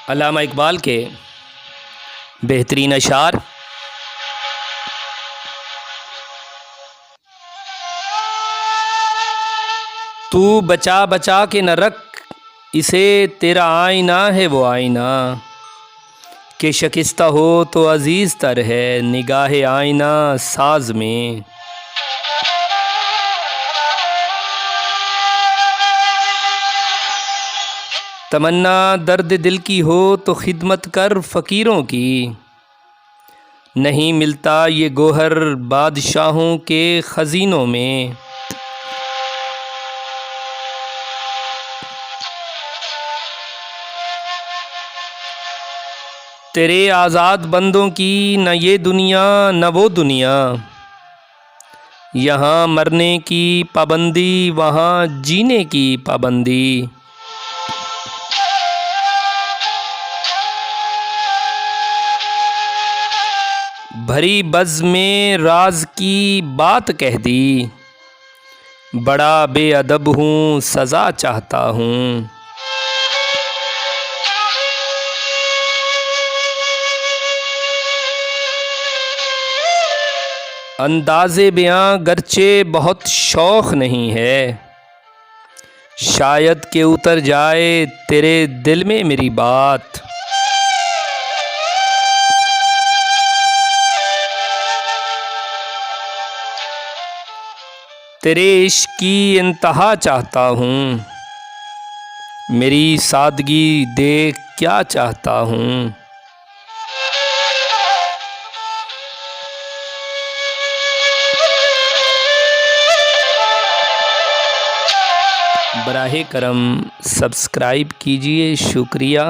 अल्लामा इकबाल के बेहतरीन अशार। तू बचा बचा के न रख इसे, तेरा आईना है वो आईना, कि शकिस्ता हो तो अजीज़ तर है निगाह आईना साज में। तमन्ना दर्द दिल की हो तो खिदमत कर फ़कीरों की, नहीं मिलता ये गोहर बादशाहों के ख़ज़ीनों में। तेरे आज़ाद बंदों की न ये दुनिया न वो दुनिया, यहाँ मरने की पाबंदी वहाँ जीने की पाबंदी। भरी बज़्म में राज की बात कह दी, बड़ा बेअदब हूँ सज़ा चाहता हूँ। अंदाज़े बयां गर्चे बहुत शौक़ नहीं है, शायद के उतर जाए तेरे दिल में मेरी बात। तेरे इश्क़ की इंतहा चाहता हूँ, मेरी सादगी देख क्या चाहता हूँ। बराहे करम सब्सक्राइब कीजिए, शुक्रिया।